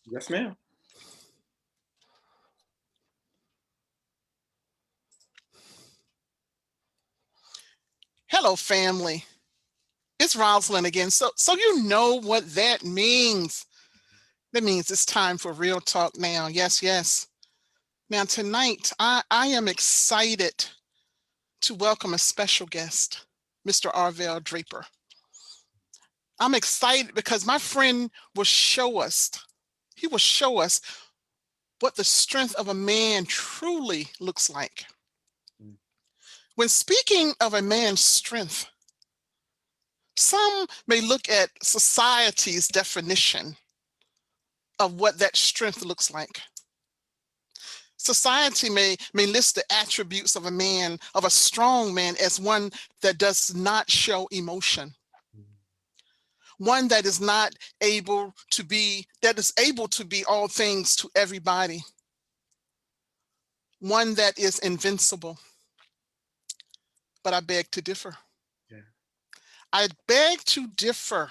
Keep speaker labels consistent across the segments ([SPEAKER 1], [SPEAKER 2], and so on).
[SPEAKER 1] Yes, ma'am.
[SPEAKER 2] Hello, family. It's Rosalind again. So you know what that means. That means it's time for real talk now. Yes, yes. Now tonight, I am excited to welcome a special guest, Mr. Arvelle Draper. I'm excited because my friend will show us, he will show us what the strength of a man truly looks like. When speaking of a man's strength, some may look at society's definition of what that strength looks like. Society may list the attributes of a man, of a strong man, as one that does not show emotion, one that is not able to be, that is able to be all things to everybody, one that is invincible. But I beg to differ.
[SPEAKER 1] Yeah.
[SPEAKER 2] I beg to differ.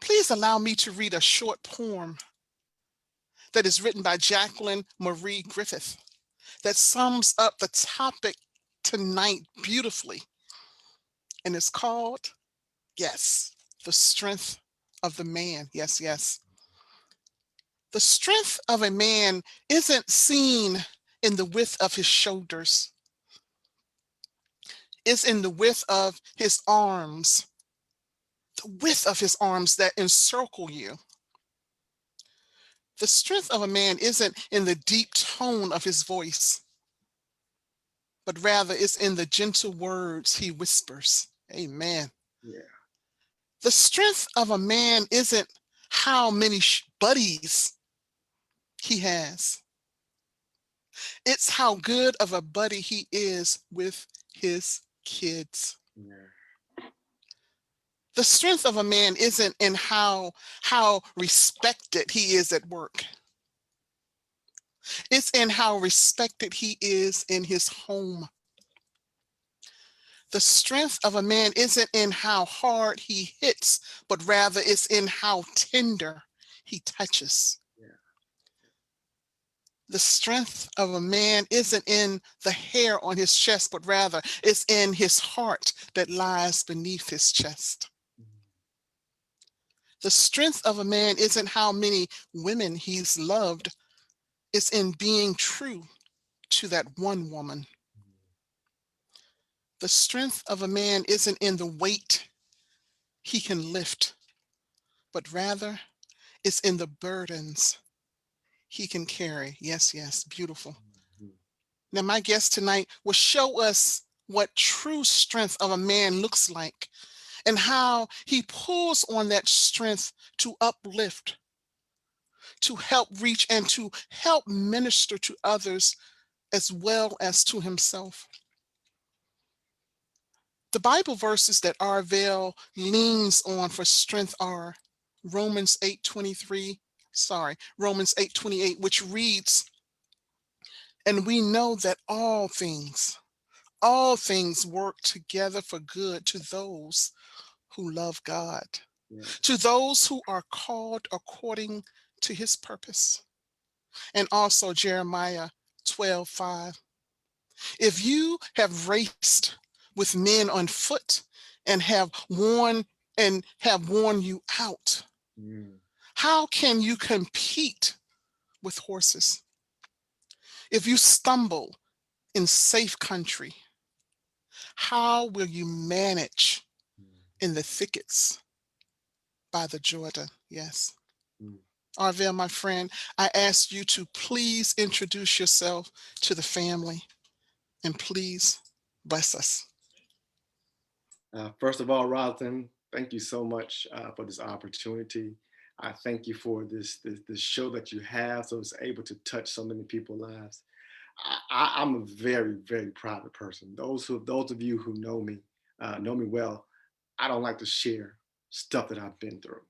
[SPEAKER 2] Please allow me to read a short poem that is written by Jacqueline Marie Griffith that sums up the topic tonight beautifully. And it's called, yes, The Strength of the Man. Yes, yes. The strength of a man isn't seen in the width of his shoulders. It's in the width of his arms, the width of his arms that encircle you. The strength of a man isn't in the deep tone of his voice, but rather it's in the gentle words he whispers. Amen.
[SPEAKER 1] Yeah.
[SPEAKER 2] The strength of a man isn't how many buddies he has. It's how good of a buddy he is with his kids.
[SPEAKER 1] Yeah.
[SPEAKER 2] The strength of a man isn't in how respected he is at work. It's in how respected he is in his home. The strength of a man isn't in how hard he hits, but rather it's in how tender he touches.
[SPEAKER 1] Yeah.
[SPEAKER 2] The strength of a man isn't in the hair on his chest, but rather it's in his heart that lies beneath his chest. The strength of a man isn't how many women he's loved, it's in being true to that one woman. The strength of a man isn't in the weight he can lift, but rather it's in the burdens he can carry. Yes, yes, beautiful.
[SPEAKER 1] Mhm.
[SPEAKER 2] Now, my guest tonight will show us what true strength of a man looks like and how he pulls on that strength to uplift, to help reach, and to help minister to others as well as to himself. The Bible verses that Arvelle leans on for strength are Romans 8:23, Romans 8:28, which reads, "And we know that all things work together for good to those who love God,
[SPEAKER 1] Yeah.
[SPEAKER 2] to those who are called according to his purpose." And also Jeremiah 12:5. "If you have raced with men on foot and have worn you out,
[SPEAKER 1] Mm.
[SPEAKER 2] how can you compete with horses? If you stumble in safe country, how will you manage in the thickets by the Jordan?" Yes.
[SPEAKER 1] Mm.
[SPEAKER 2] Arvelle, my friend, I ask you to please introduce yourself to the family and please bless us.
[SPEAKER 1] First of all, Rosalind, thank you so much for this opportunity. I thank you for this show that you have, so it's able to touch so many people's lives. I'm a very, very private person. Those of you who know me well. I don't like to share stuff that I've been through.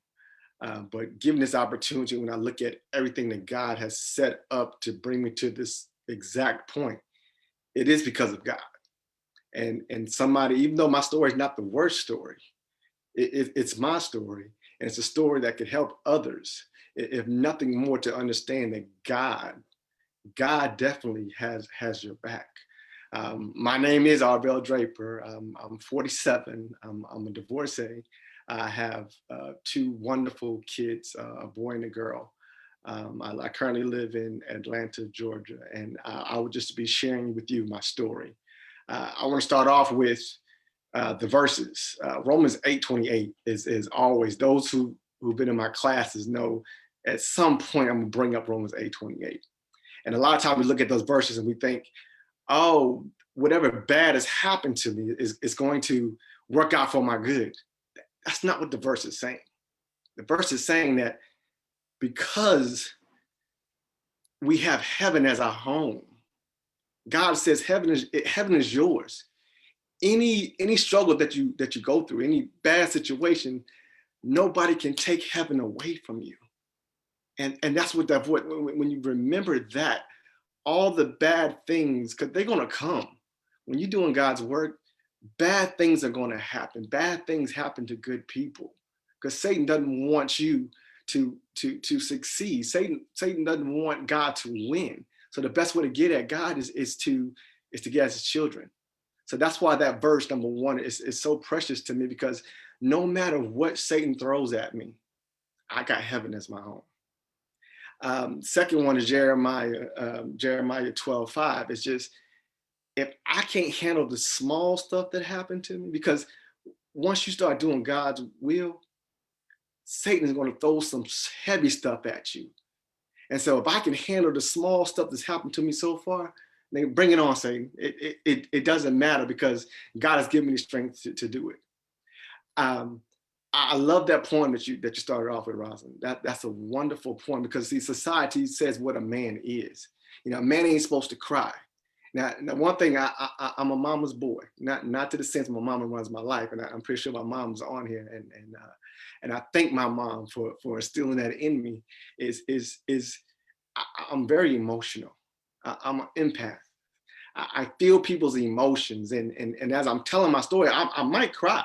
[SPEAKER 1] But given this opportunity, when I look at everything that God has set up to bring me to this exact point, it is because of God. And somebody, even though my story is not the worst story, it's my story, and it's a story that could help others. if nothing more, to understand that God definitely has your back. My name is Arvelle Draper. I'm 47. I'm a divorcee. I have two wonderful kids, a boy and a girl. I currently live in Atlanta, Georgia, and I would just be sharing with you my story. I want to start off with the verses. Romans 8:28 is always, those who've been in my classes know at some point I'm gonna bring up Romans 8:28. And a lot of times we look at those verses and we think, oh, whatever bad has happened to me is going to work out for my good. That's not what the verse is saying. The verse is saying that because we have heaven as our home, God says heaven is yours. Any struggle that you go through, any bad situation, nobody can take heaven away from you. And that's what that voice, when you remember that, all the bad things, because they're going to come. When you're doing God's work, bad things are going to happen. Bad things happen to good people because Satan doesn't want you to succeed. Satan doesn't want God to win. So the best way to get at God is to get at his children. So that's why that verse number one is so precious to me, because no matter what Satan throws at me, I got heaven as my home. Second one is Jeremiah 12:5. It's just, if I can't handle the small stuff that happened to me, because once you start doing God's will, Satan is going to throw some heavy stuff at you. And so if I can handle the small stuff that's happened to me so far, then bring it on, Satan. It doesn't matter, because God has given me the strength to do it. Um, I love that point that you started off with, Rosalind. That's a wonderful point, because see, society says what a man is. A man ain't supposed to cry. Now one thing, I'm a mama's boy, not to the sense my mama runs my life, and I'm pretty sure my mom's on here, and I thank my mom for instilling that in me. I'm very emotional. I'm an empath. I feel people's emotions, and as I'm telling my story, I might cry.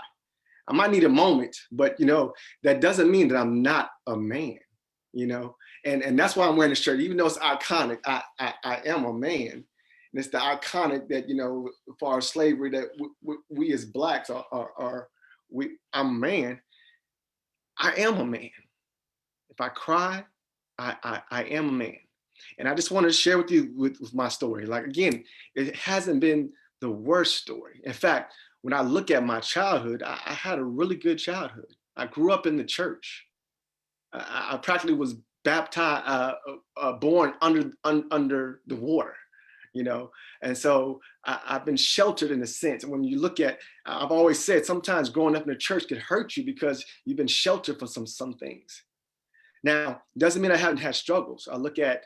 [SPEAKER 1] I might need a moment, but that doesn't mean that I'm not a man. And that's why I'm wearing the shirt, even though it's iconic. I am a man, and it's the iconic that as far as slavery, that we as blacks I'm a man. I am a man. If I cry, I am a man. And I just wanted to share with you with my story. Like, again, it hasn't been the worst story. In fact, when I look at my childhood, I had a really good childhood. I grew up in the church. I practically was baptized, born under the water, and so I've been sheltered in a sense. And when you look at, I've always said, sometimes growing up in the church could hurt you because you've been sheltered from some things. Now, doesn't mean I haven't had struggles. I look at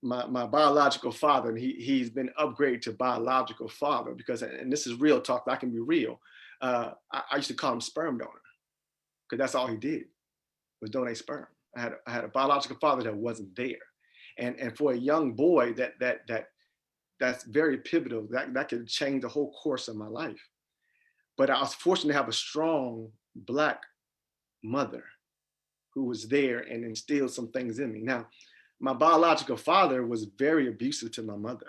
[SPEAKER 1] my biological father, and he's been upgraded to biological father, because, and this is real talk, I can be real. I used to call him sperm donor, because that's all he did, was donate sperm. I had a biological father that wasn't there, and for a young boy, that's very pivotal. That could change the whole course of my life. But I was fortunate to have a strong Black mother who was there and instilled some things in me. Now, my biological father was very abusive to my mother.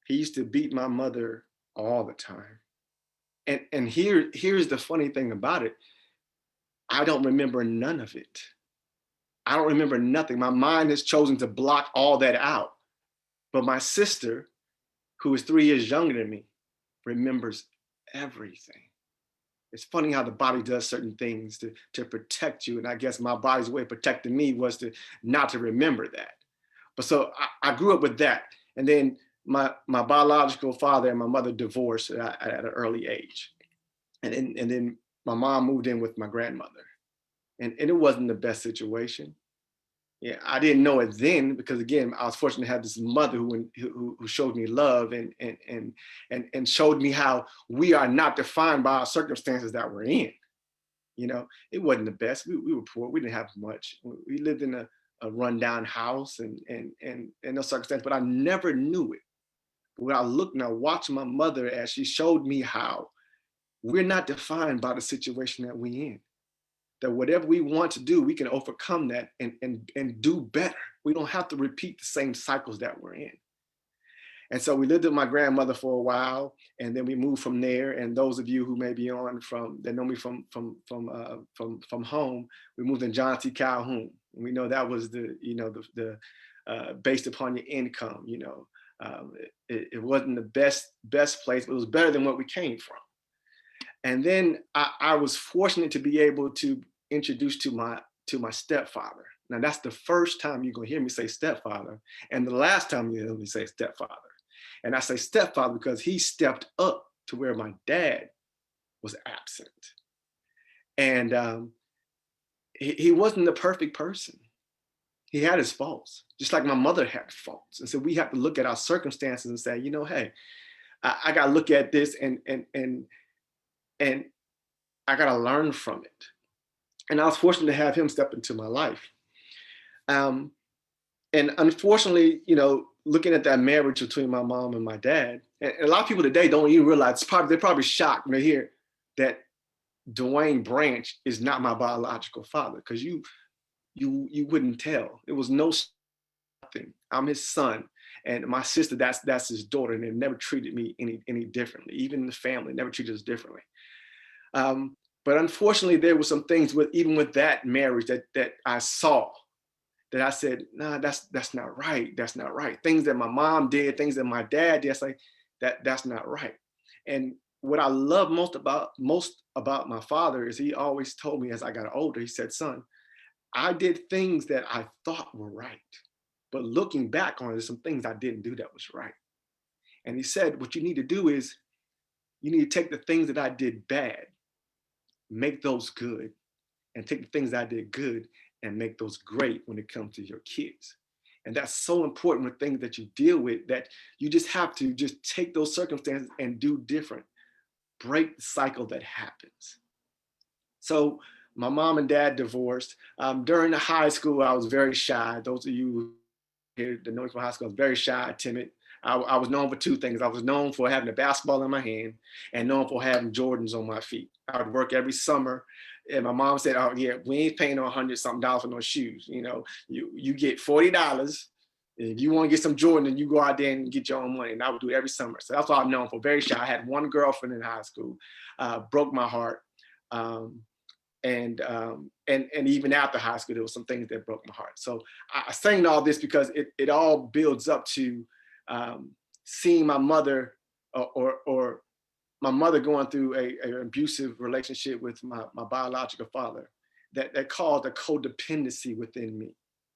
[SPEAKER 1] He used to beat my mother all the time. And here's the funny thing about it. I don't remember none of it. I don't remember nothing. My mind has chosen to block all that out. But my sister, who is 3 years younger than me, remembers everything. It's funny how the body does certain things to protect you. And I guess my body's way of protecting me was to not to remember that. But so I grew up with that. And then my biological father and my mother divorced at an early age. And then my mom moved in with my grandmother. And it wasn't the best situation. Yeah, I didn't know it then, because again, I was fortunate to have this mother who showed me love and showed me how we are not defined by our circumstances that we're in. It wasn't the best. We were poor. We didn't have much. We lived in a rundown house and those circumstances, but I never knew it. But when I looked and I watched my mother as she showed me how we're not defined by the situation that we're in. that whatever we want to do, we can overcome that and do better. We don't have to repeat the same cycles that we're in. And so we lived with my grandmother for a while, and then we moved from there. And those of you who may be on from that know me from home, we moved in John C. Calhoun. And we know that was the based upon your income. It wasn't the best place, but it was better than what we came from. And then I was fortunate to be able to introduce to my stepfather. Now that's the first time you're gonna hear me say stepfather, and the last time you hear me say stepfather. And I say stepfather because he stepped up to where my dad was absent. And he wasn't the perfect person. He had his faults, just like my mother had faults. And so we have to look at our circumstances and say, hey, I got to look at this and I got to learn from it. And I was fortunate to have him step into my life. And unfortunately, looking at that marriage between my mom and my dad, and a lot of people today don't even realize, they're probably shocked when they hear that Dwayne Branch is not my biological father, because you wouldn't tell. It was nothing. I'm his son, and my sister, that's his daughter, and they never treated me any differently. Even the family never treated us differently. But unfortunately, there were some things even with that marriage that I saw, that I said, nah, that's not right. That's not right. Things that my mom did, things that my dad did, that's not right. And what I love most about my father is he always told me as I got older, he said, son, I did things that I thought were right, but looking back on it, there's some things I didn't do that was right. And he said, what you need to do is you need to take the things that I did bad, make those good, and take the things that I did good and make those great when it comes to your kids. And that's so important with things that you deal with, that you just have to just take those circumstances and do different, break the cycle that happens. So my mom and dad divorced. During the high school, I was very shy. Those of you here that know me from high school, I was very shy, timid. I was known for two things. I was known for having a basketball in my hand and known for having Jordans on my feet. I would work every summer. And my mom said, oh yeah, we ain't paying no $100-something for no shoes. You get $40. If you want to get some Jordan, then you go out there and get your own money. And I would do it every summer. So that's what I'm known for, very shy. I had one girlfriend in high school, broke my heart. And even after high school, there were some things that broke my heart. So I saying all this because it all builds up to seeing my mother or my mother going through an abusive relationship with my biological father that caused a codependency within me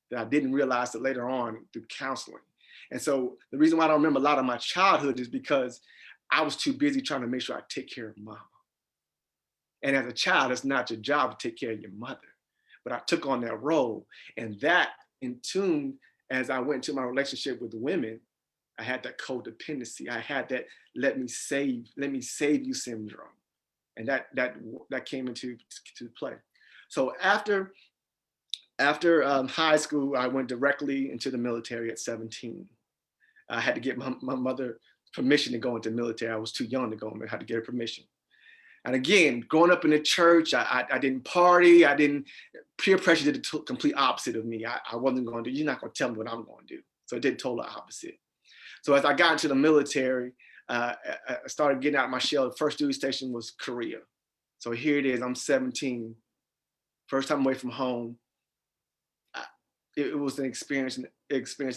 [SPEAKER 1] that I didn't realize that later on through counseling. And so the reason why I don't remember a lot of my childhood is because I was too busy trying to make sure I take care of mama. And as a child, it's not your job to take care of your mother. But I took on that role, and that in tune, as I went into my relationship with women, I had that codependency. I had that let me save you syndrome. And that came into play. So after high school, I went directly into the military at 17. I had to get my mother permission to go into the military. I was too young to go, I had to get her permission. And again, growing up in the church, I didn't party. Peer pressure did the complete opposite of me. I wasn't going to do, you're not going to tell me what I'm going to do. So it did total opposite. So as I got into the military, I started getting out of my shell. The first duty station was Korea. So here it is, I'm 17, first time away from home. It was an experience in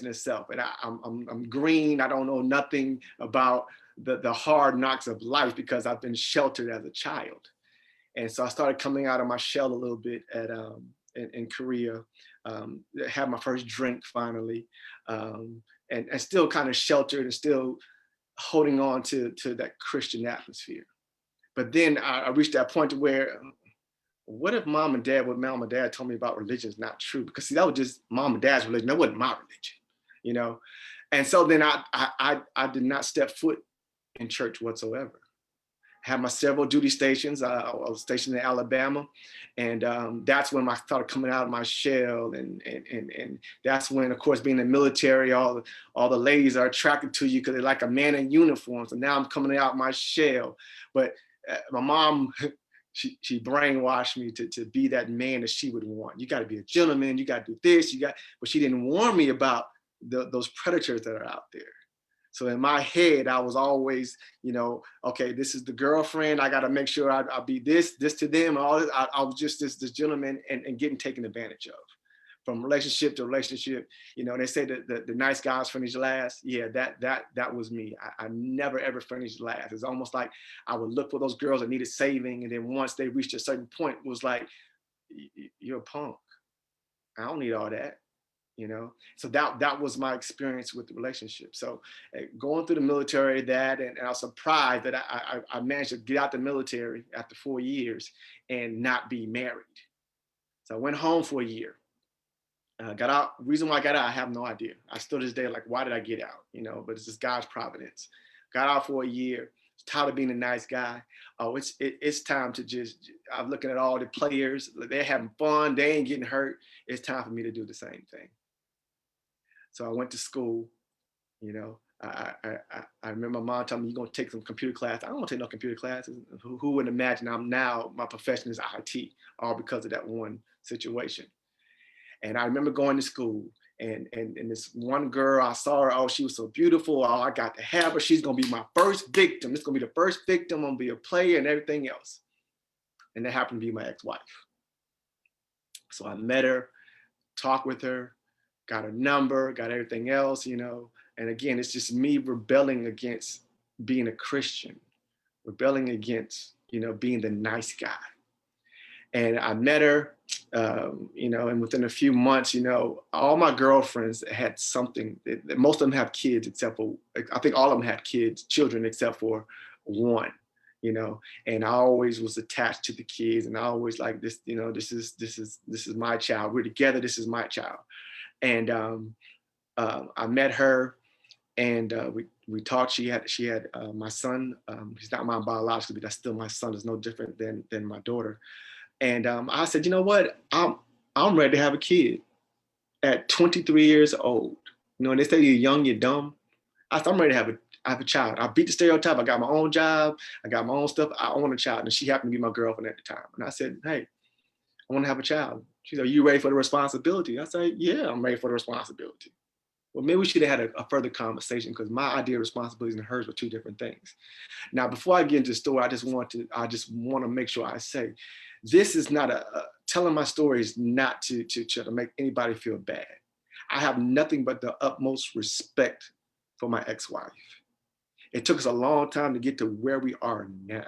[SPEAKER 1] itself. And I'm green, I don't know nothing about the hard knocks of life because I've been sheltered as a child. And so I started coming out of my shell a little bit in Korea, had my first drink finally, and still kind of sheltered and still holding on to that Christian atmosphere. But then I reached that point where, what if mom and dad told me about religion is not true? Because see, that was just mom and dad's religion. That wasn't my religion, And so then I did not step foot in church whatsoever. I had my several duty stations. I was stationed in Alabama, and that's when I started coming out of my shell, and that's when, of course, being in the military, all the ladies are attracted to you because they're like a man in uniform. So now I'm coming out of my shell, but my mom she brainwashed me to be that man that she would want. You got to be a gentleman. You got to do this. But she didn't warn me about those predators that are out there. So in my head, I was always, okay, this is the girlfriend. I got to make sure I'll be this to them. All this. I was just this gentleman and getting taken advantage of. From relationship to relationship, they say that the nice guys finish last. Yeah, that was me. I never ever finished last. It's almost like I would look for those girls that needed saving, and then once they reached a certain point, it was like, you're a punk. I don't need all that. So that was my experience with the relationship. So going through the military, and I was surprised that I managed to get out the military after 4 years and not be married. So I went home for a year. Got out. Reason why I got out, I have no idea. I still to this day, like, why did I get out? But it's just God's providence. Got out for a year. Tired of being a nice guy. Oh, it's time to just. I'm looking at all the players. They're having fun. They ain't getting hurt. It's time for me to do the same thing. So I went to school. I remember my mom telling me, you're going to take some computer class. I don't want to take no computer classes. Who would imagine my profession is IT, all because of that one situation. And I remember going to school and this one girl, I saw her, oh, she was so beautiful. Oh, I got to have her. She's going to be my first victim. This is going to be the first victim. I'm going to be a player and everything else. And that happened to be my ex-wife. So I met her, talked with her, got her number, got everything else, And again, it's just me rebelling against being a Christian, rebelling against, being the nice guy. And I met her, and within a few months, all my girlfriends had something. Most of them have kids, except for, I think all of them had children, except for one, And I always was attached to the kids, and I always like this, this is my child. We're together. This is my child. And I met her, and we talked. She had my son. He's not my biological, but that's still my son. It's no different than my daughter. And I said, you know what? I'm ready to have a kid at 23 years old. They say you're young, you're dumb. I said, I'm ready to have a child. I beat the stereotype. I got my own job. I got my own stuff. I want a child. And she happened to be my girlfriend at the time. And I said, hey, I want to have a child. She said, are you ready for the responsibility? I said, yeah, I'm ready for the responsibility. Well, maybe we should have had a further conversation, because my idea of responsibilities and hers were two different things. Now, before I get into the story, I just want to make sure I say, this is not telling my story is not to try to make anybody feel bad. I have nothing but the utmost respect for my ex-wife. It took us a long time to get to where we are now.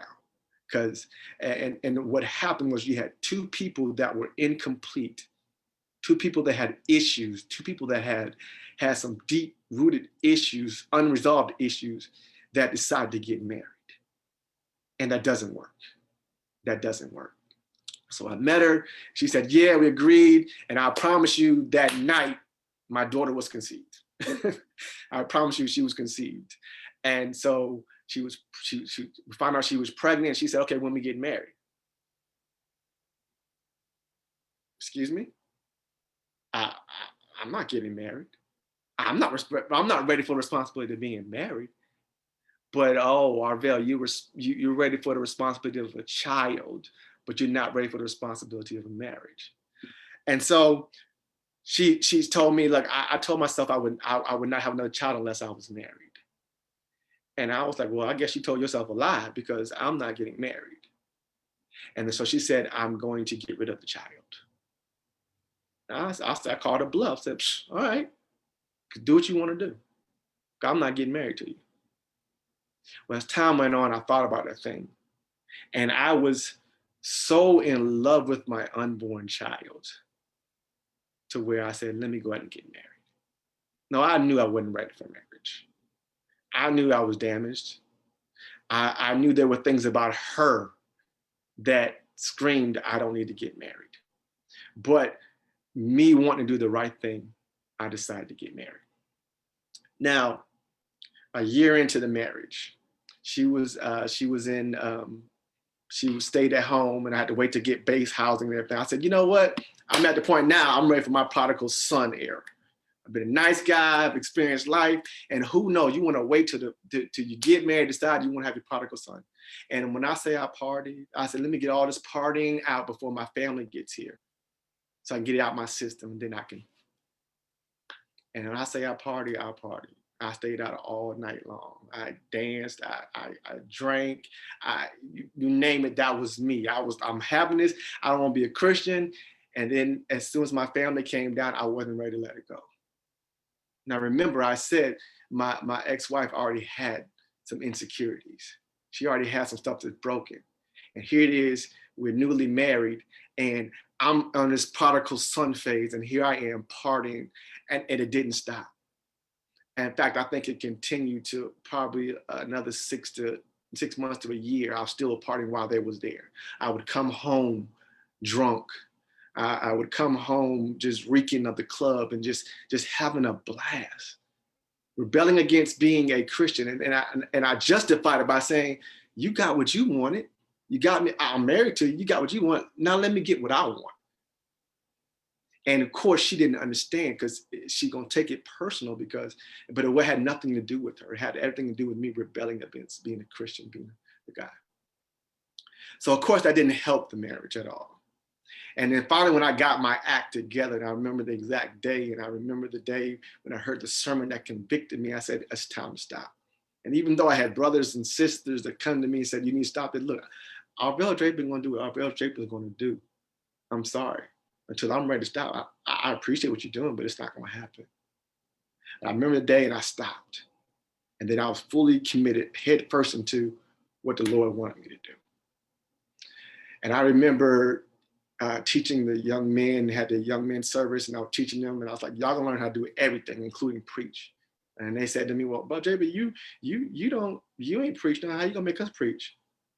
[SPEAKER 1] And what happened was, you had two people that were incomplete, two people that had issues, two people that had some deep-rooted issues, unresolved issues, that decided to get married. And that doesn't work. That doesn't work. So I met her. She said, yeah, we agreed. And I promise you, that night, my daughter was conceived. I promise you, she was conceived. And so we found out she was pregnant. She said, okay, when we get married. Excuse me? I'm not getting married. I'm not ready for the responsibility of being married. But oh, Arvelle, you're ready for the responsibility of a child, but you're not ready for the responsibility of a marriage. And so she's told me, like, I told myself I would not have another child unless I was married. And I was like, well, I guess you told yourself a lie, because I'm not getting married. And so she said, I'm going to get rid of the child. I called her bluff, said, all right, do what you want to do. I'm not getting married to you. Well, as time went on, I thought about that thing. And I was so in love with my unborn child, to where I said, let me go ahead and get married. No, I knew I wasn't ready for marriage. I knew I was damaged. I knew there were things about her that screamed, I don't need to get married. But me wanting to do the right thing, I decided to get married. Now, a year into the marriage, she stayed at home, and I had to wait to get base housing and everything. I said, you know what? I'm at the point now, I'm ready for my prodigal son era. I've been a nice guy, I've experienced life, and who knows, you want to wait till you get married, decide you want to have your prodigal son. And when I say I party, I said, let me get all this partying out before my family gets here so I can get it out my system and then I can. And when I say I party, I party. I stayed out all night long. I danced, I drank, you name it, that was me. I'm having this, I don't want to be a Christian. And then as soon as my family came down, I wasn't ready to let it go. Now remember, I said my ex-wife already had some insecurities. She already had some stuff that's broken. And here it is, we're newly married, and I'm on this prodigal son phase, and here I am partying, and it didn't stop. And in fact, I think it continued to probably another 6 months to a year. I was still partying while they was there. I would come home drunk. I would come home just reeking of the club and just having a blast, rebelling against being a Christian. And I justified it by saying, you got what you wanted. You got me, I'm married to you, you got what you want. Now let me get what I want. And of course she didn't understand because she gonna take it personal but it had nothing to do with her. It had everything to do with me rebelling against being a Christian, being the guy. So of course that didn't help the marriage at all. And then finally, when I got my act together, and I remember the exact day, and I remember the day when I heard the sermon that convicted me, I said, it's time to stop. And even though I had brothers and sisters that come to me and said, you need to stop it, look, Arvelle Draper is going to do what Arvelle Draper is going to do. I'm sorry. Until I'm ready to stop, I appreciate what you're doing, but it's not going to happen. And I remember the day and I stopped. And then I was fully committed head first into what the Lord wanted me to do. And I remember teaching the young men, had the young men service, and I was teaching them, and I was like, y'all gonna learn how to do everything, including preach. And they said to me, well, JB, you ain't preaching. How you gonna make us preach?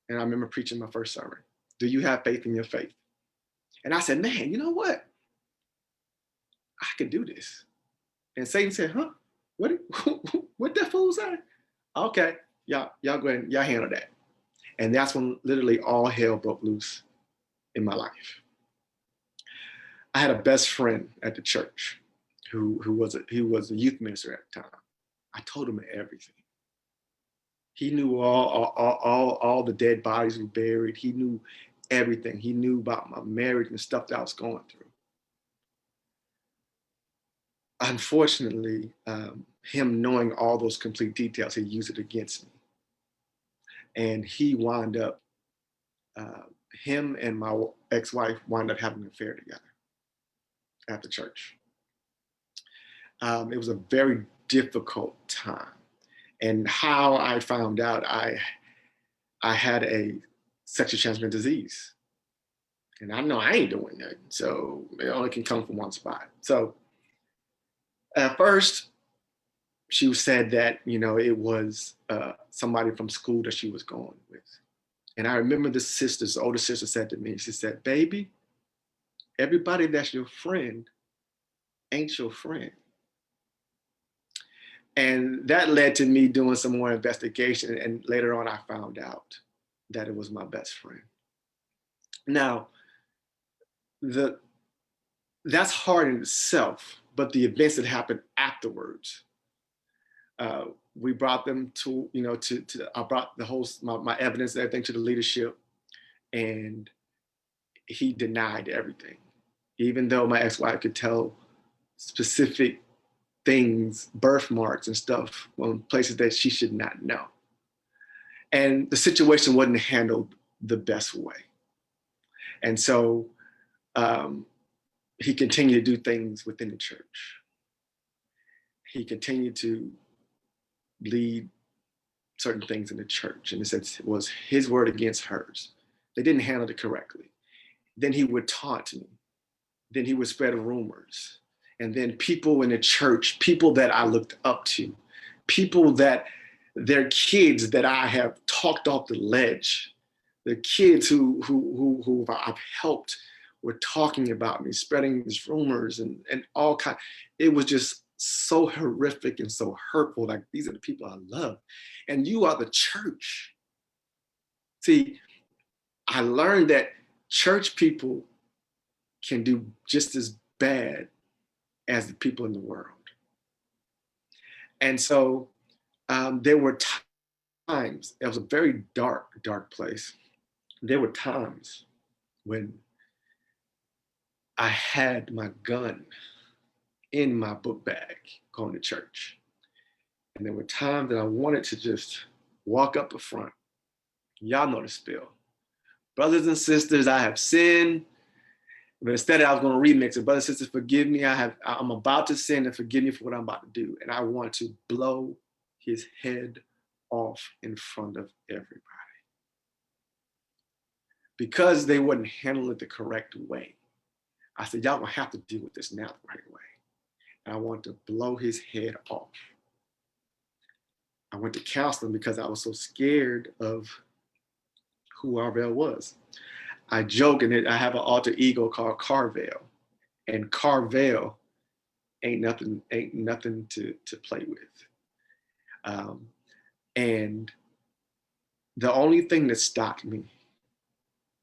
[SPEAKER 1] And I remember preaching my first sermon. Do you have faith in your faith? And I said, man, you know what? I could do this. And Satan said, huh? What that fool say? Okay, y'all go ahead, y'all handle that. And that's when literally all hell broke loose in my life. I had a best friend at the church who was a youth minister at the time. I told him everything. He knew all the dead bodies were buried. He knew everything. He knew about my marriage and stuff that I was going through. Unfortunately, him knowing all those complete details, he used it against me. And he wound up, him and my ex-wife wound up having an affair together at the church. It was a very difficult time. And how I found out I had a sexually transmitted disease. And I know I ain't doing that. So it only can come from one spot. So at first, she said that, it was somebody from school that she was going with. And I remember the older sister said to me, she said, baby, everybody that's your friend ain't your friend. And that led to me doing some more investigation. And later on, I found out that it was my best friend. Now, that's hard in itself, but the events that happened afterwards, we brought them to, I brought the whole, my evidence and everything to the leadership, and he denied everything. Even though my ex-wife could tell specific things, birthmarks and stuff on places that she should not know. And the situation wasn't handled the best way. And so he continued to do things within the church. He continued to lead certain things in the church. And it was his word against hers. They didn't handle it correctly. Then he would taunt me. Then he would spread rumors. And then people in the church, people that I looked up to, people that their kids that I have talked off the ledge, the kids who I've helped were talking about me, spreading these rumors and all kinds. It was just so horrific and so hurtful. Like, these are the people I love. And you are the church. See, I learned that church people can do just as bad as the people in the world. And so there were times, it was a very dark, dark place. There were times when I had my gun in my book bag going to church. And there were times that I wanted to just walk up the front. Y'all know the spiel. Brothers and sisters, I have sinned. But instead, I was going to remix it. Brothers and sisters, forgive me. I'm about to sin and forgive me for what I'm about to do. And I want to blow his head off in front of everybody. Because they wouldn't handle it the correct way. I said, y'all gonna have to deal with this now the right way. And I want to blow his head off. I went to counseling because I was so scared of who Arvelle was. I joke and I have an alter ego called Carvelle. And Carvelle ain't nothing to play with. And the only thing that stopped me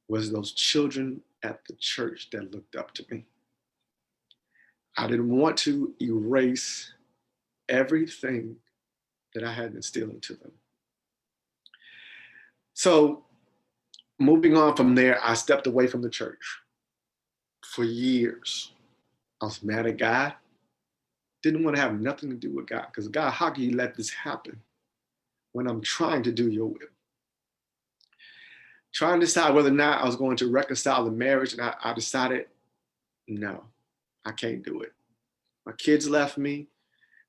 [SPEAKER 1] was those children at the church that looked up to me. I didn't want to erase everything that I had instilled into them. So moving on from there, I stepped away from the church for years. I was mad at God. Didn't want to have nothing to do with God because God, how can you let this happen when I'm trying to do your will? Trying to decide whether or not I was going to reconcile the marriage, and I decided, no, I can't do it. My kids left me.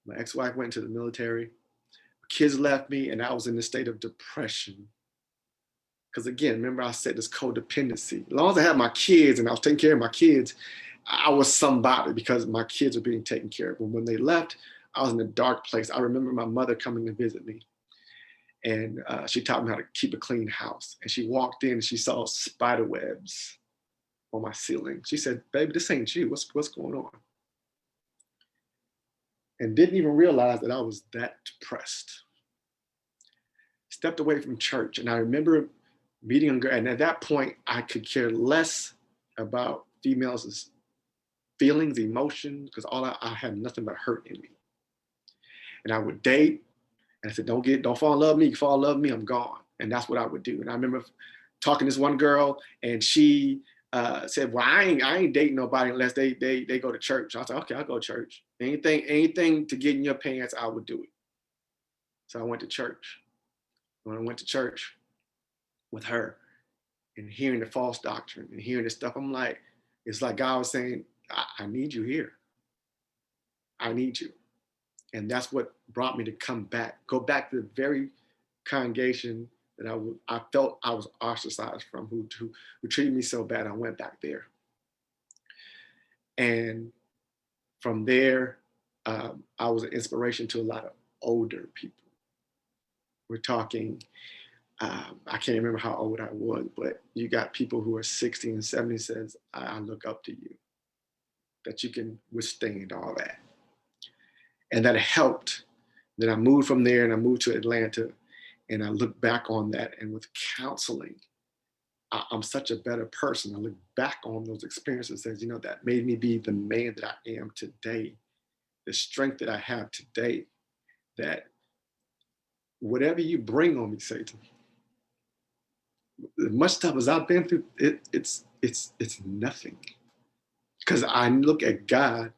[SPEAKER 1] My ex-wife went into the military. My kids left me, and I was in a state of depression. Because again, remember I said this codependency. As long as I had my kids and I was taking care of my kids, I was somebody because my kids were being taken care of. But when they left, I was in a dark place. I remember my mother coming to visit me. And she taught me how to keep a clean house. And she walked in and she saw spider webs on my ceiling. She said, baby, this ain't you. What's going on? And didn't even realize that I was that depressed. Stepped away from church. And I remember meeting a girl. And at that point, I could care less about females' feelings, emotions, because I had nothing but hurt in me. And I would date. And I said, don't fall in love with me. You fall in love with me, I'm gone. And that's what I would do. And I remember talking to this one girl, and she said, well, I ain't dating nobody unless they go to church. I was like, okay, I'll go to church. Anything to get in your pants, I would do it. So I went to church. When I went to church with her and hearing the false doctrine and hearing this stuff, I'm like, it's like God was saying, I need you here. I need you. And that's what brought me to go back to the very congregation that I felt I was ostracized from, who treated me so bad. I went back there. And from there, I was an inspiration to a lot of older people. We're talking, I can't remember how old I was, but you got people who are 60 and 70 says, I look up to you, that you can withstand all that. And that helped. Then I moved from there and I moved to Atlanta, and I look back on that, and with counseling, I'm such a better person. I look back on those experiences as, that made me be the man that I am today, the strength that I have today, that whatever you bring on me, Satan, as much stuff as I've been through, it's nothing. Because I look at God,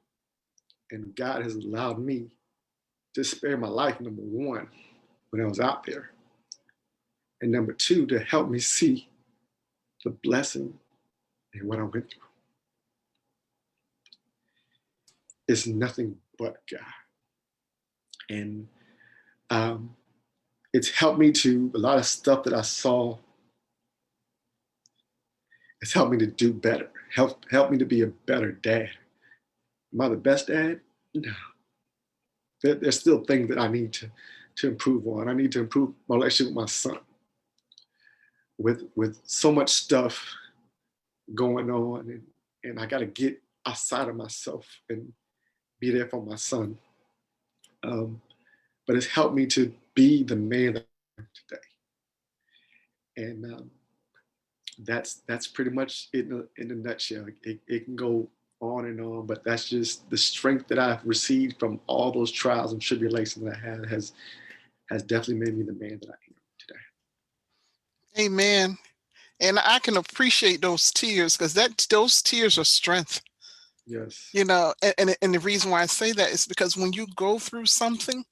[SPEAKER 1] and God has allowed me to spare my life, number one, when I was out there. And number two, to help me see the blessing in what I went through. It's nothing but God. And it's helped me to, a lot of stuff that I saw, it's helped me to do better, helped me to be a better dad. Am I the best dad? No. There's still things that I need to improve on. I need to improve my relationship with my son. With so much stuff going on, and I got to get outside of myself and be there for my son. But it's helped me to be the man that I am today. And that's pretty much it in a nutshell. It can go on and on, but that's just the strength that I've received from all those trials and tribulations that I had has definitely made me the man that I am.
[SPEAKER 2] Amen. And I can appreciate those tears because those tears are strength.
[SPEAKER 1] Yes.
[SPEAKER 2] And the reason why I say that is because when you go through something,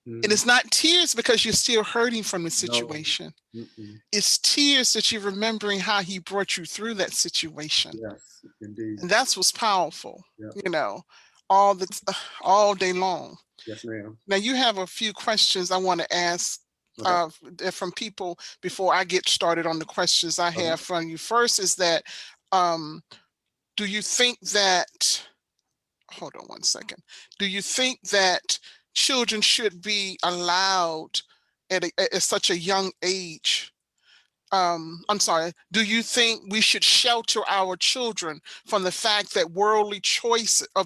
[SPEAKER 2] and
[SPEAKER 1] Mhm.
[SPEAKER 2] it's not tears because you're still hurting from the
[SPEAKER 1] No.
[SPEAKER 2] situation.
[SPEAKER 1] Mm-mm.
[SPEAKER 2] It's tears that you're remembering how he brought you through that situation.
[SPEAKER 1] Yes, indeed.
[SPEAKER 2] And that's what's powerful,
[SPEAKER 1] Yeah.
[SPEAKER 2] you know, all the all day long.
[SPEAKER 1] Yes, ma'am.
[SPEAKER 2] Now you have a few questions I want to ask
[SPEAKER 1] Okay.
[SPEAKER 2] from people before I get started on the questions I
[SPEAKER 1] Okay.
[SPEAKER 2] have from you. First is that um, do you think that hold on one second. Do you think that children should be allowed at such a young age? I'm sorry, do you think we should shelter our children from the fact that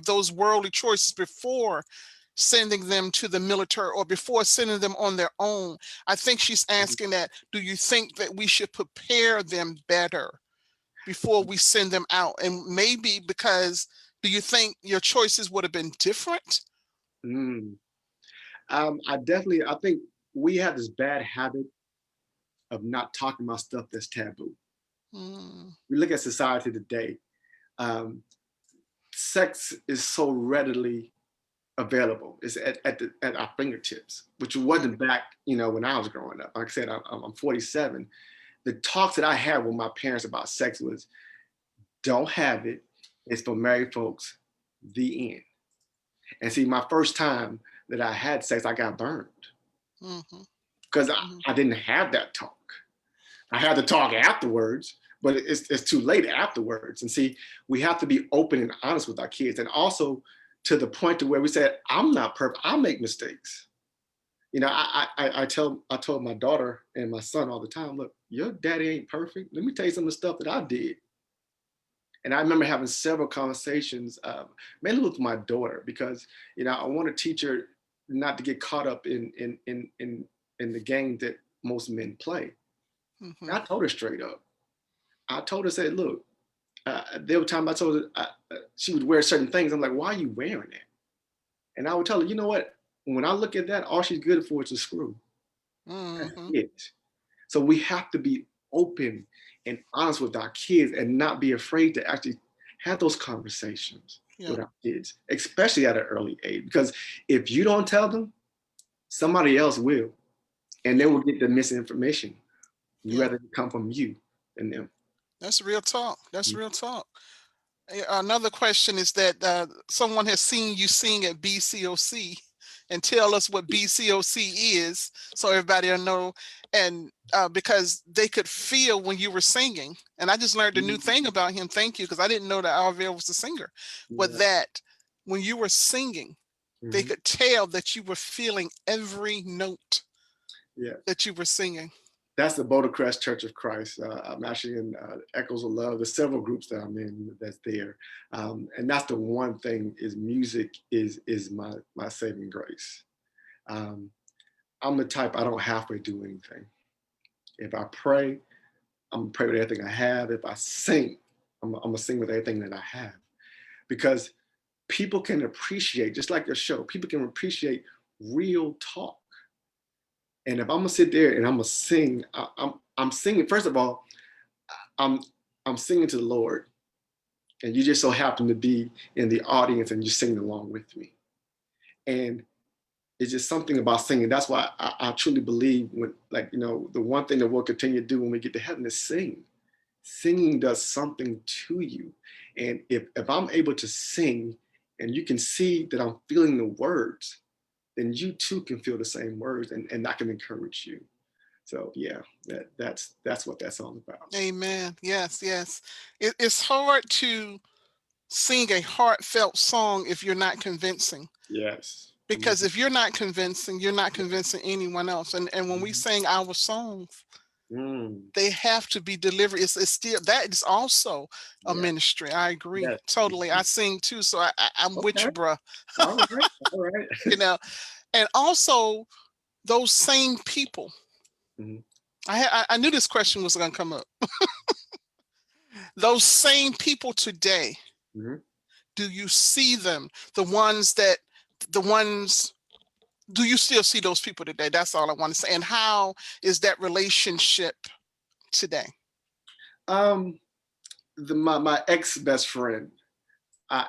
[SPEAKER 2] those worldly choices before sending them to the military or before sending them on their own? I think she's
[SPEAKER 1] Mhm.
[SPEAKER 2] asking that, do you think that we should prepare them better before we send them out? And maybe because do you think your choices would have been different?
[SPEAKER 1] Mm. I think we have this bad habit of not talking about stuff that's taboo.
[SPEAKER 2] Mm,
[SPEAKER 1] We look at society today. Um, Sex is so readily available. It's at our fingertips, which
[SPEAKER 2] mm,
[SPEAKER 1] wasn't back, when I was growing up. Like I said, I'm 47. The talks that I had with my parents about sex was, don't have it. It's for married folks. The end. And see, my first time that I had sex, I got burned
[SPEAKER 2] mhm,
[SPEAKER 1] because
[SPEAKER 2] mhm.
[SPEAKER 1] I didn't have that talk. I had to talk afterwards, but it's too late afterwards. And see, we have to be open and honest with our kids, and also to the point to where we said, I'm not perfect. I'll make mistakes. I told my daughter and my son all the time, look, your daddy ain't perfect. Let me tell you some of the stuff that I did. And I remember having several conversations, mainly with my daughter, because I want to teach her not to get caught up in the game that most men play. And
[SPEAKER 2] Mhm.
[SPEAKER 1] I told her straight up. I told her, said, look, there were times I told her she would wear certain things. I'm like, why are you wearing it? And I would tell her, you know what? When I look at that, all she's good for is a screw. That's
[SPEAKER 2] Mhm.
[SPEAKER 1] it. So we have to be open and honest with our kids and not be afraid to actually have those conversations
[SPEAKER 2] Yeah.
[SPEAKER 1] with our kids, especially at an early age. Because if you don't tell them, somebody else will, and they
[SPEAKER 2] Yeah.
[SPEAKER 1] will get the misinformation. You
[SPEAKER 2] Yeah.
[SPEAKER 1] rather it come from you than them.
[SPEAKER 2] That's real talk. That's real talk. Another question is that someone has seen you sing at BCOC, and tell us what BCOC is so everybody will know. And because they could feel when you were singing. And I just learned a new
[SPEAKER 1] Mhm.
[SPEAKER 2] thing about him. Thank you, because I didn't know that Arvelle was a singer. But
[SPEAKER 1] Yeah.
[SPEAKER 2] that when you were singing, they
[SPEAKER 1] Mhm.
[SPEAKER 2] could tell that you were feeling every note
[SPEAKER 1] Yeah.
[SPEAKER 2] that you were singing.
[SPEAKER 1] That's the Boulder Crest Church of Christ. I'm actually in Echoes of Love. There's several groups that I'm in that's there, and that's the one thing is music is my saving grace. Um, I'm the type I don't halfway do anything. If I pray, I'm gonna pray with everything I have. If I sing, I'm gonna sing with everything that I have, because people can appreciate, just like your show. People can appreciate real talk. And if I'm gonna sit there and I'm gonna sing, I'm singing. First of all, I'm I'm singing to the Lord, and you just so happen to be in the audience and you're singing along with me. And it's just something about singing. That's why I truly believe when, like, the one thing that we'll continue to do when we get to heaven is sing. Singing does something to you. And if I'm able to sing and you can see that I'm feeling the words, then you too can feel the same words, and I can encourage you. So yeah, that's what that's all about.
[SPEAKER 2] Amen. Yes, yes. It's hard to sing a heartfelt song if you're not convincing.
[SPEAKER 1] Yes.
[SPEAKER 2] Because
[SPEAKER 1] Mhm.
[SPEAKER 2] if you're not convincing, you're not convincing anyone else. And when we
[SPEAKER 1] Mhm.
[SPEAKER 2] sing our songs,
[SPEAKER 1] Mm.
[SPEAKER 2] they have to be delivered. It's still that is also a
[SPEAKER 1] Yeah.
[SPEAKER 2] ministry. I agree
[SPEAKER 1] Yes.
[SPEAKER 2] totally. I sing too, so I'm with
[SPEAKER 1] Okay.
[SPEAKER 2] you, bruh.
[SPEAKER 1] All right. All right.
[SPEAKER 2] You know, and also those same people.
[SPEAKER 1] Mhm.
[SPEAKER 2] I knew this question was going to come up. Those same people today,
[SPEAKER 1] Mhm.
[SPEAKER 2] do you see them? The ones do you still see those people today? That's all I want to say. And how is that relationship? today?
[SPEAKER 1] Um, my ex best friend.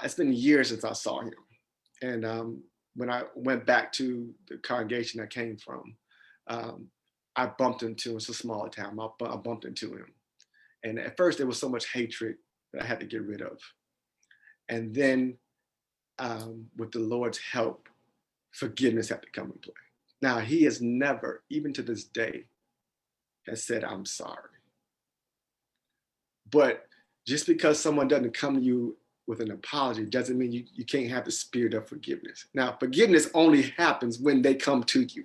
[SPEAKER 1] It's been years since I saw him, and when I went back to the congregation I came from, um, I bumped into. It's a smaller town. I bumped into him, and at first there was so much hatred that I had to get rid of, and then with the Lord's help, forgiveness had to come in play. Now he has never, even to this day, has said I'm sorry. But just because someone doesn't come to you with an apology doesn't mean you can't have the spirit of forgiveness. Now, forgiveness only happens when they come to you.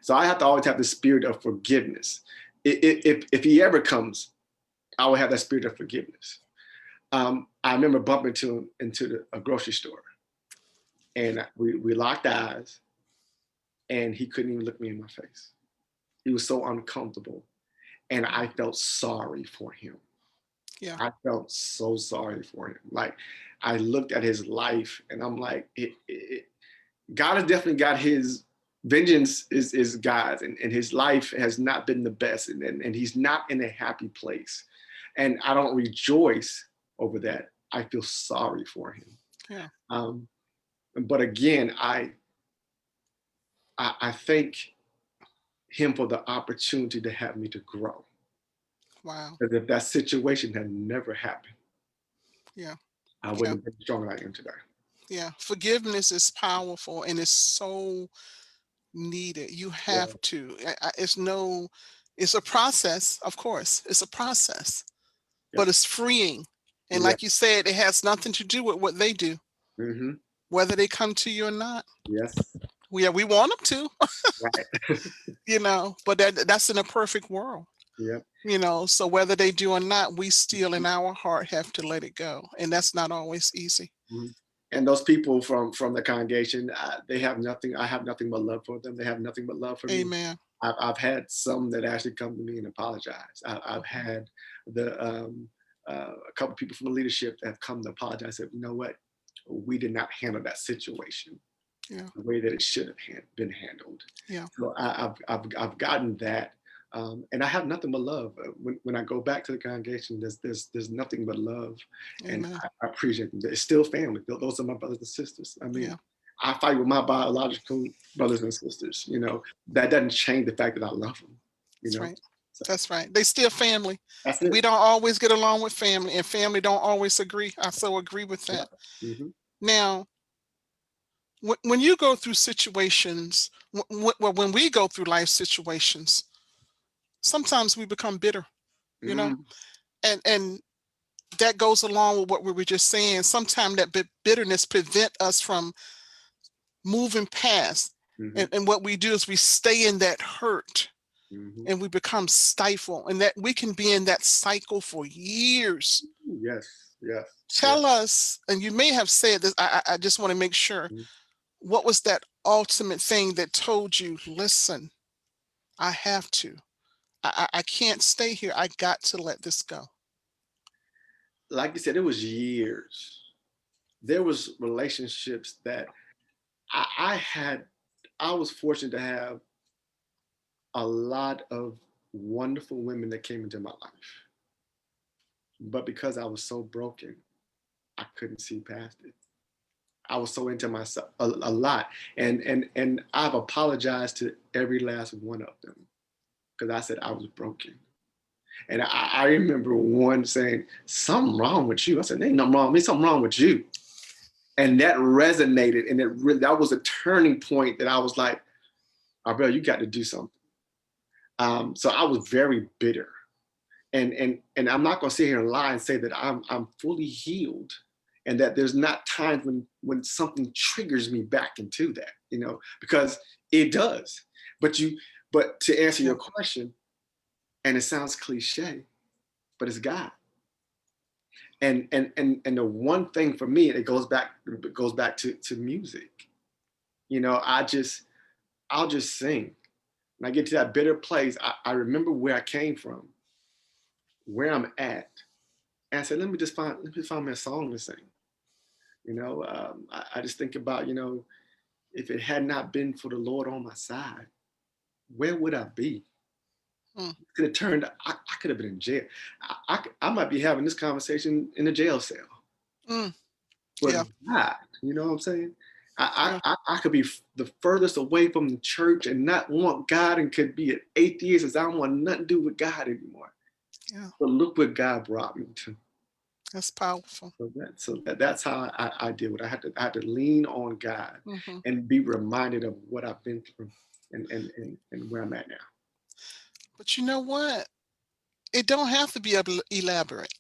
[SPEAKER 1] So I have to always have the spirit of forgiveness. If he ever comes, I will have that spirit of forgiveness. I remember bumping into him into a grocery store, and we locked eyes, and he couldn't even look me in my face. He was so uncomfortable, and I felt sorry for him.
[SPEAKER 2] Yeah.
[SPEAKER 1] I felt so sorry for him. Like I looked at his life, and I'm like, God has definitely got his vengeance is God's, and his life has not been the best, and he's not in a happy place. And I don't rejoice over that. I feel sorry for him.
[SPEAKER 2] Yeah.
[SPEAKER 1] Um, but again, I thank him for the opportunity to have me to grow.
[SPEAKER 2] Wow.
[SPEAKER 1] Because if that situation had never happened,
[SPEAKER 2] Yeah.
[SPEAKER 1] I
[SPEAKER 2] Yeah.
[SPEAKER 1] wouldn't have been strong as I am today.
[SPEAKER 2] Yeah. Forgiveness is powerful and it's so needed. You
[SPEAKER 1] Yeah.
[SPEAKER 2] have to. It's no, it's a process, of course. It's a process,
[SPEAKER 1] Yep.
[SPEAKER 2] but it's freeing. And
[SPEAKER 1] Yeah.
[SPEAKER 2] like you said, it has nothing to do with what they do,
[SPEAKER 1] Hmm.
[SPEAKER 2] whether they come to you or not.
[SPEAKER 1] Yes.
[SPEAKER 2] We want them to,
[SPEAKER 1] Right.
[SPEAKER 2] but that's in a perfect world.
[SPEAKER 1] Yep.
[SPEAKER 2] So whether they do or not, we still in our heart have to let it go. And that's not always easy.
[SPEAKER 1] Mhm. And those people from the congregation, they have nothing. I have nothing but love for them. They have nothing but love for me.
[SPEAKER 2] Amen.
[SPEAKER 1] I've had some that actually come to me and apologize. I've had a couple people from the leadership that have come to apologize. Said, you know what, we did not handle that situation
[SPEAKER 2] Yeah.
[SPEAKER 1] the way that it should have been handled.
[SPEAKER 2] Yeah.
[SPEAKER 1] So I've gotten that, and I have nothing but love. When I go back to the congregation, there's nothing but love, and
[SPEAKER 2] Amen.
[SPEAKER 1] I appreciate them. It's still family. Those are my brothers and sisters. I mean,
[SPEAKER 2] Yeah.
[SPEAKER 1] I fight with my biological brothers and sisters. That doesn't change the fact that I love them. You
[SPEAKER 2] That's
[SPEAKER 1] know,
[SPEAKER 2] right.
[SPEAKER 1] so
[SPEAKER 2] That's right. They still family.
[SPEAKER 1] that's
[SPEAKER 2] We
[SPEAKER 1] it.
[SPEAKER 2] don't always get along with family, and family don't always agree. I so agree with
[SPEAKER 1] Yeah.
[SPEAKER 2] that.
[SPEAKER 1] Hmm.
[SPEAKER 2] Now, when you go through situations, when we go through life situations, sometimes we become bitter, you know,
[SPEAKER 1] Hmm.
[SPEAKER 2] and that goes along with what we were just saying. Sometimes that bitterness prevent us from moving past,
[SPEAKER 1] Hmm.
[SPEAKER 2] and what we do is we stay in that hurt
[SPEAKER 1] Hmm.
[SPEAKER 2] and we become stifled, and that we can be in that cycle for years.
[SPEAKER 1] Yes. Yes. Yes.
[SPEAKER 2] Tell us, and you may have said this, I just want to make sure,
[SPEAKER 1] Mhm.
[SPEAKER 2] what was that ultimate thing that told you, listen, I have to, I can't stay here, I got to let this go?
[SPEAKER 1] Like you said, it was years. There was relationships that I had. I was fortunate to have a lot of wonderful women that came into my life, but because I was so broken, I couldn't see past it. I was so into myself a lot, and I've apologized to every last one of them because I said I was broken. And I remember one saying, "Something wrong with you." I said, "Ain't nothing wrong with me. Something wrong with you." And that resonated, and that was a turning point that I was like, Arvelle, you got to do something. So I was very bitter, and I'm not going to sit here and lie and say that I'm fully healed, and that there's not times when something triggers me back into that, because it does. But to answer
[SPEAKER 2] Yeah.
[SPEAKER 1] your question, and it sounds cliche, but it's God. And the one thing for me, it goes back to music. I'll just sing. When I get to that bitter place, I remember where I came from, where I'm at, and I said, let me find me a song to sing. I just think about, if it had not been for the Lord on my side, where would I be?
[SPEAKER 2] mm,
[SPEAKER 1] Could have turned. I could have been in jail. I might be having this conversation in a jail cell.
[SPEAKER 2] mm.
[SPEAKER 1] But
[SPEAKER 2] Yeah,
[SPEAKER 1] God, you know what I'm saying? I,
[SPEAKER 2] yeah,
[SPEAKER 1] I, I I could be the furthest away from the church and not want God and could be an atheist as I don't want nothing to do with God anymore.
[SPEAKER 2] yeah.
[SPEAKER 1] But look what God brought me to.
[SPEAKER 2] That's powerful.
[SPEAKER 1] That's how I deal with it. I had to lean on God
[SPEAKER 2] Hmm.
[SPEAKER 1] and be reminded of what I've been through and where I'm at now.
[SPEAKER 2] But you know what? It don't have to be elaborate.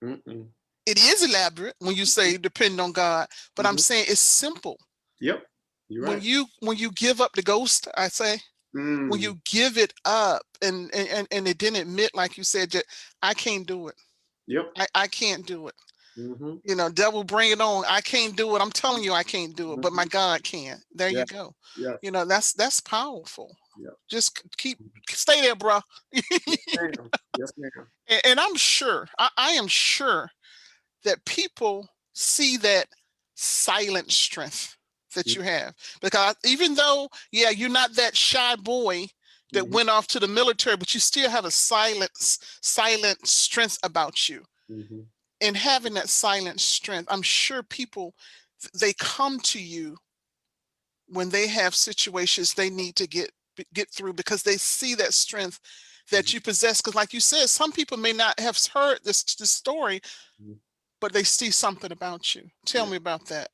[SPEAKER 1] Mm-mm.
[SPEAKER 2] It is elaborate when you say depend on God, but I'm
[SPEAKER 1] Mhm.
[SPEAKER 2] saying it's simple.
[SPEAKER 1] Yep, you're
[SPEAKER 2] When
[SPEAKER 1] right.
[SPEAKER 2] you give up the ghost, I say, when
[SPEAKER 1] Mm.
[SPEAKER 2] you give it up and it didn't admit, like you said, that I can't do it.
[SPEAKER 1] Yep.
[SPEAKER 2] I can't do it.
[SPEAKER 1] Hmm.
[SPEAKER 2] Devil, bring it on. I can't do it. I'm telling you, I can't do it, but my
[SPEAKER 1] Hmm.
[SPEAKER 2] God can. There you
[SPEAKER 1] Yes.
[SPEAKER 2] go.
[SPEAKER 1] Yes.
[SPEAKER 2] That's powerful.
[SPEAKER 1] Yep.
[SPEAKER 2] Just stay there, bro.
[SPEAKER 1] Yes, ma'am. Yes, ma'am.
[SPEAKER 2] And I'm sure, I am sure that people see that silent strength that you have. Because even though, yeah, you're not that shy boy that
[SPEAKER 1] Mm-hmm.
[SPEAKER 2] went off to the military, but you still have a silent strength about you.
[SPEAKER 1] Hmm.
[SPEAKER 2] And having that silent strength, I'm sure people, they come to you when they have situations they need to get through, because they see that strength that you possess. Because like you said, some people may not have heard this story,
[SPEAKER 1] Hmm.
[SPEAKER 2] but they see something about you. Tell
[SPEAKER 1] Yeah.
[SPEAKER 2] me about that.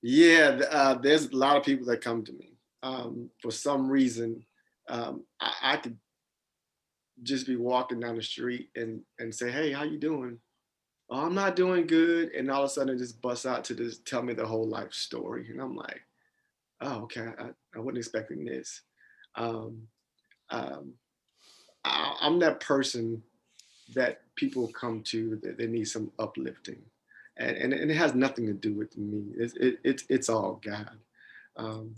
[SPEAKER 1] Yeah. There's a lot of people that come to me. For some reason, I could just be walking down the street and say, "Hey, how you doing?" "Oh, I'm not doing good," and all of a sudden it just busts out to just tell me the whole life story, and I'm like, "Oh, okay. I wasn't expecting this." Um, um, I'm that person that people come to that they need some uplifting, and it has nothing to do with me. It's all God. Um,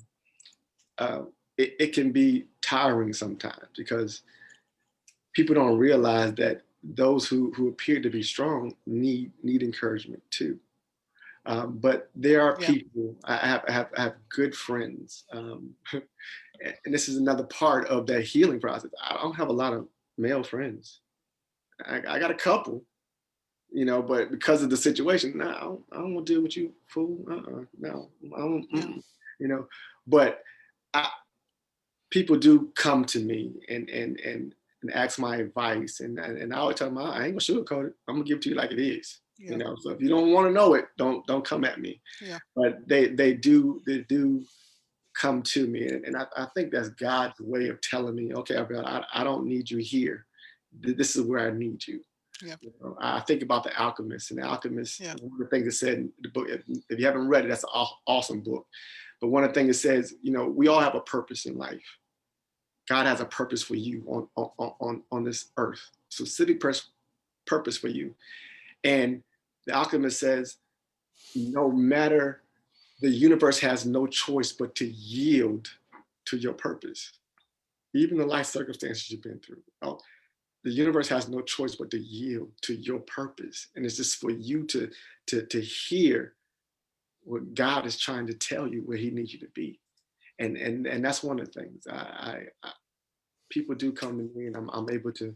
[SPEAKER 1] uh, it can be tiring sometimes because people don't realize that those who appear to be strong need encouragement too. But there are
[SPEAKER 2] Yeah,
[SPEAKER 1] people. I have good friends, and this is another part of that healing process. I don't have a lot of male friends. I got a couple, but because of the situation, no, I don't want to deal with you, fool. No, I don't.
[SPEAKER 2] yeah,
[SPEAKER 1] Mm-mm, you know, but I, people do come to me and ask my advice, and I always tell them I ain't gonna sugarcoat it. I'm gonna give it to you like it is.
[SPEAKER 2] yeah,
[SPEAKER 1] So if you don't want to know it, don't come at me.
[SPEAKER 2] yeah,
[SPEAKER 1] But they do come to me, and I think that's God's way of telling me, okay, Arvelle, I don't need you here. This is where I need you.
[SPEAKER 2] yeah,
[SPEAKER 1] I think about The Alchemist, and The Alchemist,
[SPEAKER 2] yeah,
[SPEAKER 1] one of the things it said in the book, if you haven't read it, that's an awesome book. But one of the things it says, we all have a purpose in life. God has a purpose for you on this earth, specific purpose for you. And the alchemist says, no matter, the universe has no choice but to yield to your purpose, even the life circumstances you've been through. The universe has no choice but to yield to your purpose, and it's just for you to hear what God is trying to tell you, where He needs you to be. And that's one of the things I people do come to me, and I'm able to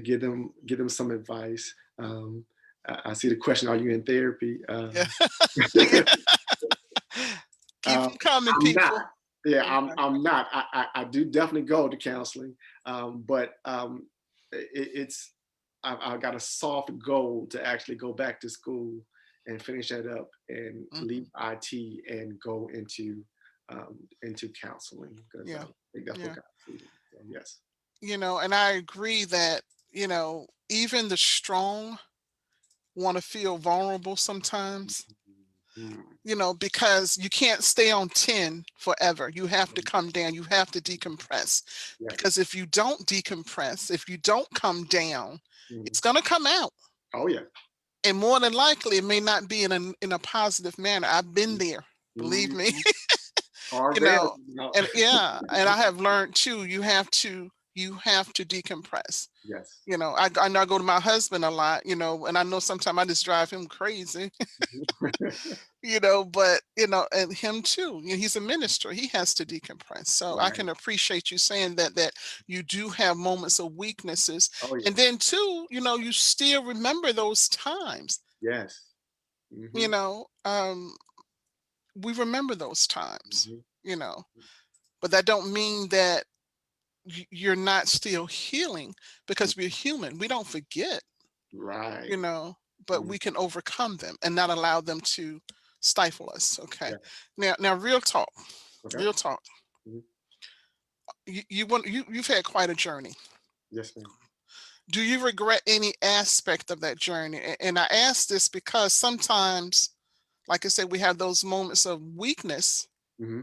[SPEAKER 1] give them some advice. I see the question: Are you in therapy?
[SPEAKER 2] yeah, yeah. Keep
[SPEAKER 1] Uh,
[SPEAKER 2] them coming,
[SPEAKER 1] I'm not.
[SPEAKER 2] people.
[SPEAKER 1] Yeah, I'm.
[SPEAKER 2] Okay.
[SPEAKER 1] I'm not. I do definitely go to counseling, but it's I've got a soft goal to actually go back to school and finish that up and leave
[SPEAKER 2] Hmm.
[SPEAKER 1] IT and go into counseling, because I
[SPEAKER 2] Yeah,
[SPEAKER 1] think that's what
[SPEAKER 2] yeah.
[SPEAKER 1] God's leading. So, yes.
[SPEAKER 2] And I agree that, even the strong want to feel vulnerable sometimes,
[SPEAKER 1] Mhm.
[SPEAKER 2] because you can't stay on 10 forever. You have to come down, you have to decompress.
[SPEAKER 1] Yes.
[SPEAKER 2] Because if you don't decompress, if you don't come down,
[SPEAKER 1] Mhm.
[SPEAKER 2] it's going to come out.
[SPEAKER 1] Oh yeah.
[SPEAKER 2] And more than likely, it may not be in a positive manner. I've been there, believe me.
[SPEAKER 1] Mhm.
[SPEAKER 2] you
[SPEAKER 1] Arvelle,
[SPEAKER 2] know, and yeah, and I have learned too, you have to, you have to decompress.
[SPEAKER 1] Yes.
[SPEAKER 2] I know I go to my husband a lot, and I know sometimes I just drive him crazy, but and him too. He's a minister. He has to decompress. So I
[SPEAKER 1] Right.
[SPEAKER 2] can appreciate you saying that you do have moments of weaknesses.
[SPEAKER 1] Oh
[SPEAKER 2] And
[SPEAKER 1] yeah.
[SPEAKER 2] then too, you still remember those times.
[SPEAKER 1] Yes.
[SPEAKER 2] You
[SPEAKER 1] Hmm.
[SPEAKER 2] know, um, we remember those times,
[SPEAKER 1] Hmm.
[SPEAKER 2] you know, but that don't mean that you're not still healing, because we're human. We don't forget, you
[SPEAKER 1] Right.
[SPEAKER 2] know, but
[SPEAKER 1] Mhm.
[SPEAKER 2] we can overcome them and not allow them to stifle us. Okay.
[SPEAKER 1] Yeah.
[SPEAKER 2] Now, real talk,
[SPEAKER 1] Okay.
[SPEAKER 2] real talk.
[SPEAKER 1] Mhm.
[SPEAKER 2] You've had quite a journey.
[SPEAKER 1] Yes, ma'am.
[SPEAKER 2] Do you regret any aspect of that journey? And I ask this because sometimes, like I said, we have those moments of weakness,
[SPEAKER 1] Hmm.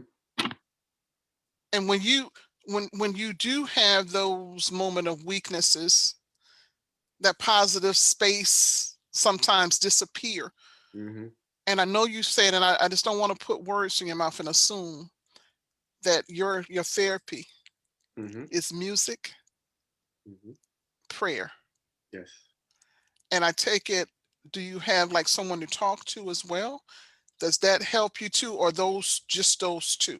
[SPEAKER 2] and when you do have those moment of weaknesses, that positive space sometimes disappear.
[SPEAKER 1] Hmm.
[SPEAKER 2] And I know you said, and I just don't want to put words in your mouth and assume that your therapy
[SPEAKER 1] Hmm.
[SPEAKER 2] is music,
[SPEAKER 1] Hmm.
[SPEAKER 2] prayer.
[SPEAKER 1] Yes.
[SPEAKER 2] And I take it, do you have like someone to talk to as well? Does that help you too, or those two?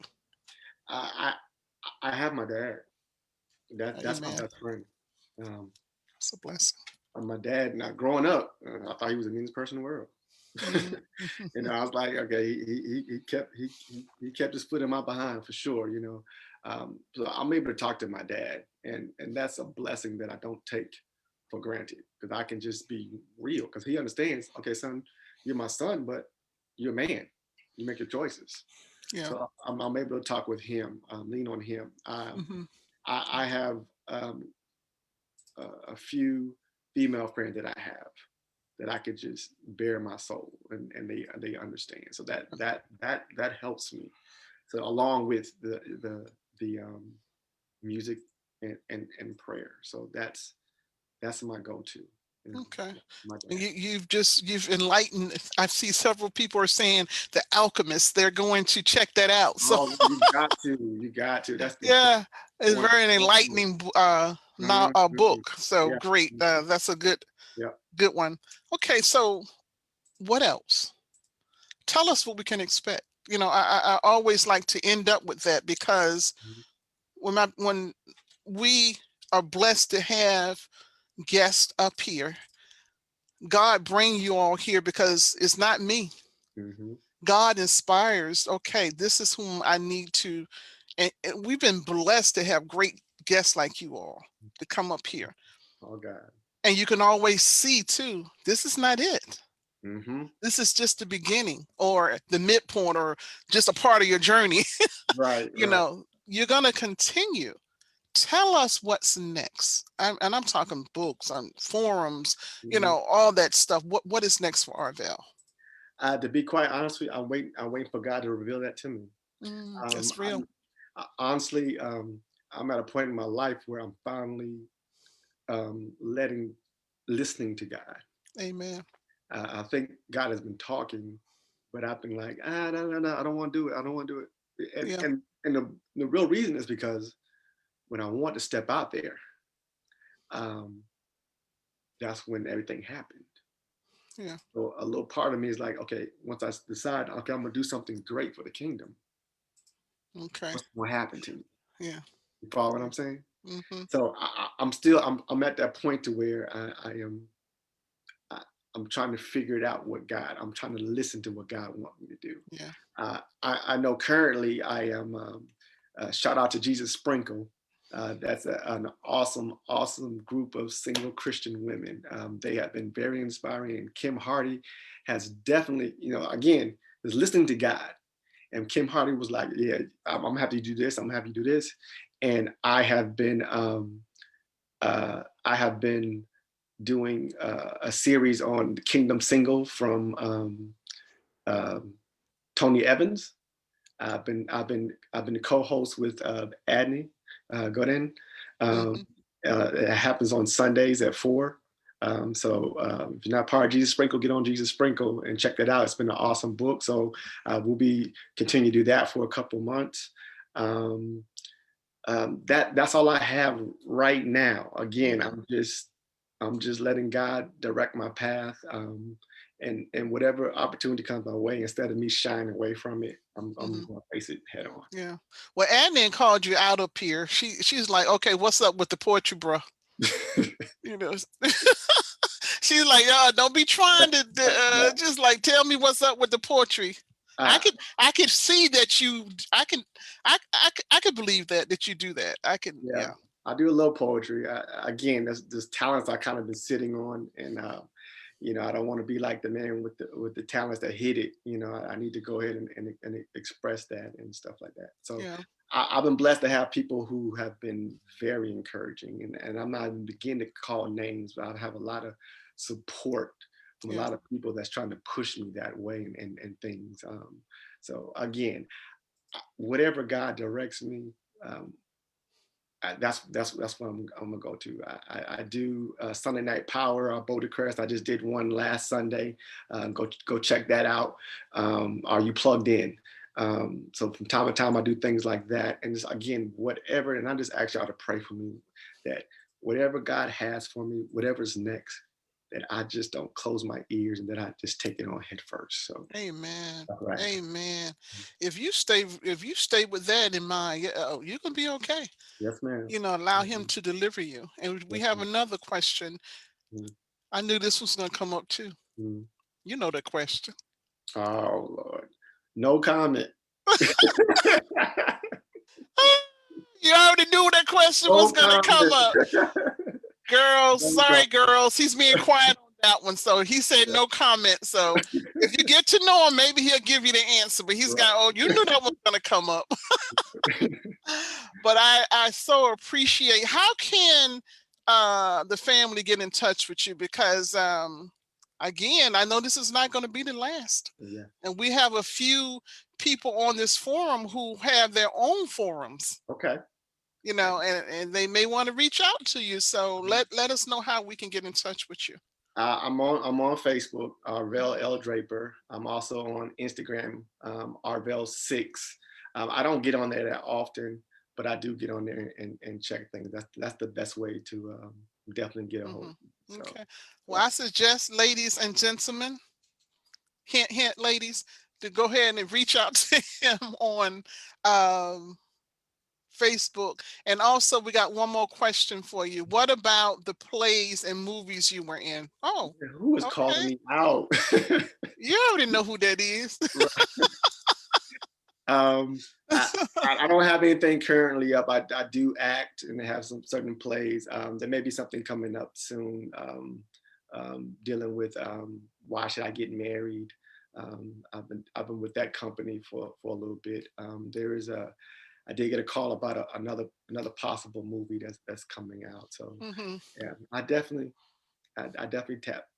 [SPEAKER 1] I I have my dad. That's my
[SPEAKER 2] Amen.
[SPEAKER 1] best friend. Um,
[SPEAKER 2] It's a blessing.
[SPEAKER 1] my dad. Now, growing up, I thought he was the meanest person in the world.
[SPEAKER 2] Mm.
[SPEAKER 1] I was like, okay, he kept his foot in my behind for sure. So I'm able to talk to my dad, and that's a blessing that I don't take for granted, because I can just be real, because he understands. Okay, son, you're my son, but you're a man. You make your choices.
[SPEAKER 2] Yeah.
[SPEAKER 1] So I'm able to talk with him, lean on him.
[SPEAKER 2] Hmm.
[SPEAKER 1] I have um, a few female friends that I have that I could just bare my soul, and they understand. So that helps me. So along with the music and prayer. So that's my go-to. You know,
[SPEAKER 2] Okay.
[SPEAKER 1] my
[SPEAKER 2] And
[SPEAKER 1] dad.
[SPEAKER 2] you've enlightened. I see several people are saying the Alchemist. They're going to check that out. So
[SPEAKER 1] Oh, you got to, you got to. That's the
[SPEAKER 2] yeah, it's
[SPEAKER 1] point.
[SPEAKER 2] very enlightening now
[SPEAKER 1] Mhm.
[SPEAKER 2] book. So
[SPEAKER 1] Yeah.
[SPEAKER 2] great.
[SPEAKER 1] Mhm.
[SPEAKER 2] That's a
[SPEAKER 1] Yeah.
[SPEAKER 2] good one. Okay, so what else? Tell us what we can expect. I always like to end up with that, because
[SPEAKER 1] Mhm.
[SPEAKER 2] when we are blessed to have guests up here, God bring you all here because it's not me.
[SPEAKER 1] Mhm.
[SPEAKER 2] God inspires. Okay, this is whom I need to, and we've been blessed to have great guests like you all to come up here.
[SPEAKER 1] Oh God.
[SPEAKER 2] And you can always see too, this is not it.
[SPEAKER 1] Mhm.
[SPEAKER 2] This is just the beginning or the midpoint or just a part of your journey.
[SPEAKER 1] Right. Right.
[SPEAKER 2] You're going to continue. Tell us what's next. And I'm talking books, on forums,
[SPEAKER 1] Mhm.
[SPEAKER 2] all that stuff. What is next for Arvelle?
[SPEAKER 1] To be quite honest with you, I'm waiting for God to reveal that to me.
[SPEAKER 2] That's real.
[SPEAKER 1] Honestly, I'm at a point in my life where I'm finally listening to God.
[SPEAKER 2] Amen.
[SPEAKER 1] I think God has been talking, but I've been like, no, no, no, I don't want to do it. I don't want to do it. And
[SPEAKER 2] Yeah.
[SPEAKER 1] and and the real reason is because when I want to step out there, um, that's when everything happened.
[SPEAKER 2] Yeah.
[SPEAKER 1] So a little part of me is like, okay, once I decide, okay, I'm gonna do something great for the kingdom,
[SPEAKER 2] Okay.
[SPEAKER 1] what's gonna happen to me?
[SPEAKER 2] Yeah.
[SPEAKER 1] You follow what
[SPEAKER 2] Yeah.
[SPEAKER 1] I'm saying?
[SPEAKER 2] Hmm.
[SPEAKER 1] So I'm still I'm at that point to where I, I'm trying to figure it out. I'm trying to listen to what God wants me to do.
[SPEAKER 2] Yeah.
[SPEAKER 1] I know currently I am, shout out to Jesus Sprinkle. That's an awesome group of single Christian women. They have been very inspiring, and Kim Hardy has definitely, again, is listening to God. And Kim Hardy was like, "Yeah, I'm happy to do this. I'm happy to do this." And I have been doing a series on the Kingdom Single from um, Tony Evans. I've been the co-host with Adney Godin. Um,
[SPEAKER 2] Hmm.
[SPEAKER 1] it happens on Sundays at 4. So if you're not part of Jesus Sprinkle, get on Jesus Sprinkle and check that out. It's been an awesome book. So we'll be continue to do that for a couple months. Um, That's all I have right now. Again,
[SPEAKER 2] Mhm.
[SPEAKER 1] I'm just letting God direct my path, and whatever opportunity comes my way, instead of me shying away from it, I'm
[SPEAKER 2] Mhm.
[SPEAKER 1] going to face it head on.
[SPEAKER 2] Yeah. Well, Adnan called you out up here. She's like, okay, what's up with the poetry, bro? You know, she's like, don't be trying to just like tell me what's up with the poetry.
[SPEAKER 1] I,
[SPEAKER 2] I could see that I could believe that you do that. I can,
[SPEAKER 1] yeah,
[SPEAKER 2] yeah,
[SPEAKER 1] I do a little poetry. Again, there's talents I kind of been sitting on, and I don't want to be like the man with the talents that hit it. I need to go ahead and express that and stuff like that. So
[SPEAKER 2] yeah,
[SPEAKER 1] I've been blessed to have people who have been very encouraging, and I'm not even beginning to call names, but I have a lot of support from a
[SPEAKER 2] yeah.
[SPEAKER 1] lot of people that's trying to push me that way and things. So again, whatever God directs me, um, that's what I'm gonna go to. I do Sunday Night Power or Boulder Crest. I just did one last Sunday. Go check that out. Are you plugged in? So from time to time I do things like that, and just again whatever. And I just ask y'all to pray for me that whatever God has for me, whatever's next, that I just don't close my ears and that I just take it on head first. So
[SPEAKER 2] Amen.
[SPEAKER 1] all right,
[SPEAKER 2] Amen. If you stay with that in mind, yeah, you're gonna be okay.
[SPEAKER 1] yes, ma'am.
[SPEAKER 2] Allow him to deliver you. And we
[SPEAKER 1] Yes,
[SPEAKER 2] have
[SPEAKER 1] ma'am.
[SPEAKER 2] another question.
[SPEAKER 1] Mm,
[SPEAKER 2] I knew this was gonna come up too.
[SPEAKER 1] mm.
[SPEAKER 2] You know the question.
[SPEAKER 1] Oh Lord, no comment.
[SPEAKER 2] You already knew that question was
[SPEAKER 1] No
[SPEAKER 2] gonna come
[SPEAKER 1] comment.
[SPEAKER 2] up. Girls,
[SPEAKER 1] No
[SPEAKER 2] sorry,
[SPEAKER 1] comment.
[SPEAKER 2] girls. He's being quiet on that one. So he said no comment. So if you get to know him, maybe he'll give you the answer. But he's got, oh, you knew that was gonna come up.
[SPEAKER 1] Right.
[SPEAKER 2] But I so appreciate, how can the family get in touch with you? Because again, I know this is not going to be the last.
[SPEAKER 1] Yeah.
[SPEAKER 2] And we have a few people on this forum who have their own forums,
[SPEAKER 1] Okay.
[SPEAKER 2] and they may want to reach out to you. So let us know how we can get in touch with you.
[SPEAKER 1] I'm on Facebook, Arvelle L Draper. I'm also on Instagram, Arvelle6. I don't get on there that often, but I do get on there and check things. That's the best way to definitely get a hold
[SPEAKER 2] Hmm.
[SPEAKER 1] of me. So
[SPEAKER 2] Okay. Well,
[SPEAKER 1] yeah.
[SPEAKER 2] I suggest, ladies and gentlemen, hint, hint, ladies, to go ahead and reach out to him on um, Facebook. And also, we got one more question for you. What about the plays and movies you were in? Oh,
[SPEAKER 1] Who is calling
[SPEAKER 2] okay.
[SPEAKER 1] me out?
[SPEAKER 2] You already know who that is.
[SPEAKER 1] Um, I, I don't have anything currently up. I do act and have some certain plays. There may be something coming up soon, dealing with why should I get married. I've been with that company for a little bit. I did get a call about another possible movie that's coming out. So
[SPEAKER 2] Hmm.
[SPEAKER 1] yeah, I definitely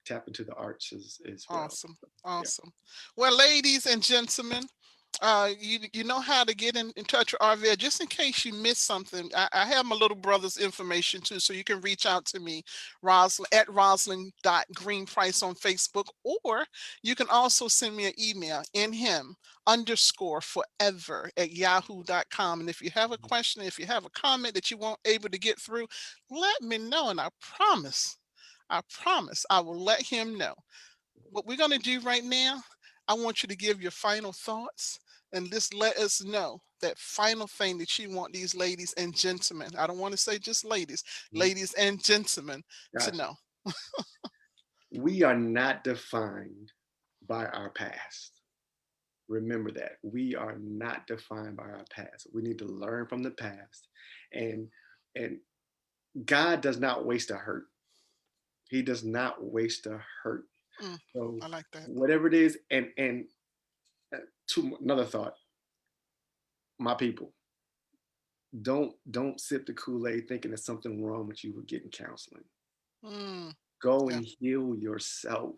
[SPEAKER 1] tap into the arts as well.
[SPEAKER 2] Awesome.
[SPEAKER 1] Yeah.
[SPEAKER 2] Awesome. Well, ladies and gentlemen, you know how to get in touch with Arville. Just in case you missed something, I have my little brother's information too, so you can reach out to me, at Rosalind.Greenprice on Facebook, or you can also send me an email, in him underscore forever at yahoo.com. And if you have a question, if you have a comment that you weren't able to get through, let me know, and I promise I will let him know. What we're going to do right now, I want you to give your final thoughts and just let us know that final thing that you want these ladies and gentlemen, I don't want to say just ladies,
[SPEAKER 1] Mhm.
[SPEAKER 2] ladies and gentlemen, to
[SPEAKER 1] Gotcha.
[SPEAKER 2] know.
[SPEAKER 1] We are not defined by our past. Remember that we are not defined by our past. We need to learn from the past, and and God does not waste a hurt. He does not waste a hurt.
[SPEAKER 2] Mm,
[SPEAKER 1] So
[SPEAKER 2] I like that.
[SPEAKER 1] whatever it is, and to another thought, my people, don't sip the Kool-Aid thinking there's something wrong with you with getting counseling.
[SPEAKER 2] Mm,
[SPEAKER 1] Go
[SPEAKER 2] yeah,
[SPEAKER 1] and heal yourself.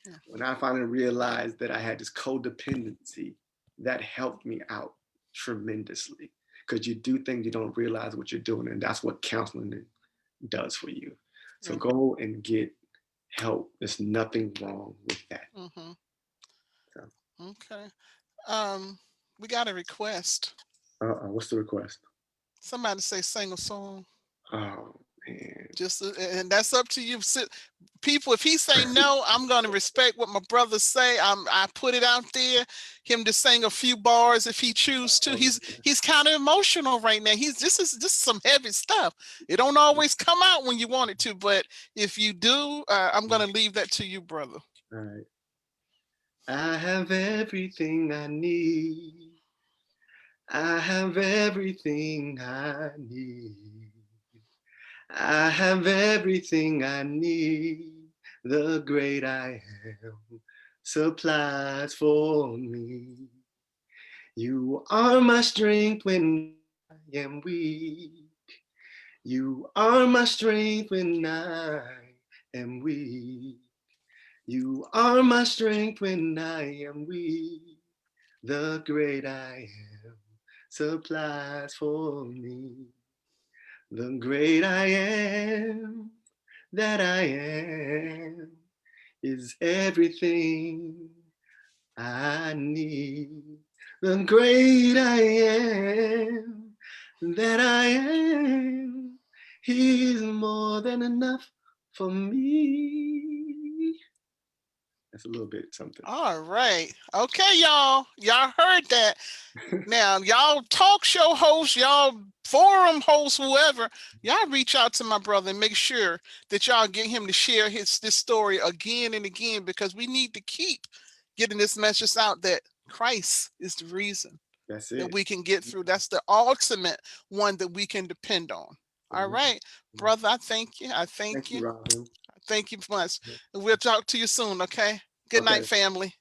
[SPEAKER 2] yeah.
[SPEAKER 1] When I finally realized that I had this codependency, that helped me out tremendously. Because you do things you don't realize what you're doing, and that's what counseling does for you. So
[SPEAKER 2] Yeah.
[SPEAKER 1] go and get help. There's nothing wrong with that.
[SPEAKER 2] Hmm.
[SPEAKER 1] So,
[SPEAKER 2] Okay. Um, we got a request.
[SPEAKER 1] what's the request?
[SPEAKER 2] Somebody say sing a song.
[SPEAKER 1] Oh man.
[SPEAKER 2] Just and that's up to you. People, if he say no, I'm gonna respect what my brothers say. I put it out there, him to sing a few bars if he choose to. He's kind of emotional right now. This is some heavy stuff. It don't always come out when you want it to, but if you do, I'm gonna leave that to you, brother.
[SPEAKER 1] All right. I have everything I need. I have everything I need. I have everything I need. The great I am supplies for me. You are my strength when I am weak. You are my strength when I am weak. You are my strength when I am weak. The great I am supplies for me. The great I am that I am is everything I need. The great I am that I am, He is more than enough for me. That's a little bit something.
[SPEAKER 2] All right. Okay, y'all. Y'all heard that. Now, y'all talk show hosts, y'all forum hosts, whoever, y'all reach out to my brother and make sure that y'all get him to share this story again and again, because we need to keep getting this message out that Christ is the reason
[SPEAKER 1] That's
[SPEAKER 2] that
[SPEAKER 1] it.
[SPEAKER 2] we can get through. That's the ultimate one that we can depend on. All
[SPEAKER 1] Amen.
[SPEAKER 2] right, brother, I thank you. I
[SPEAKER 1] Thank
[SPEAKER 2] thank
[SPEAKER 1] you,
[SPEAKER 2] you.
[SPEAKER 1] Robin.
[SPEAKER 2] I thank you much. And we'll talk to you soon, okay? Good night,
[SPEAKER 1] Okay.
[SPEAKER 2] family.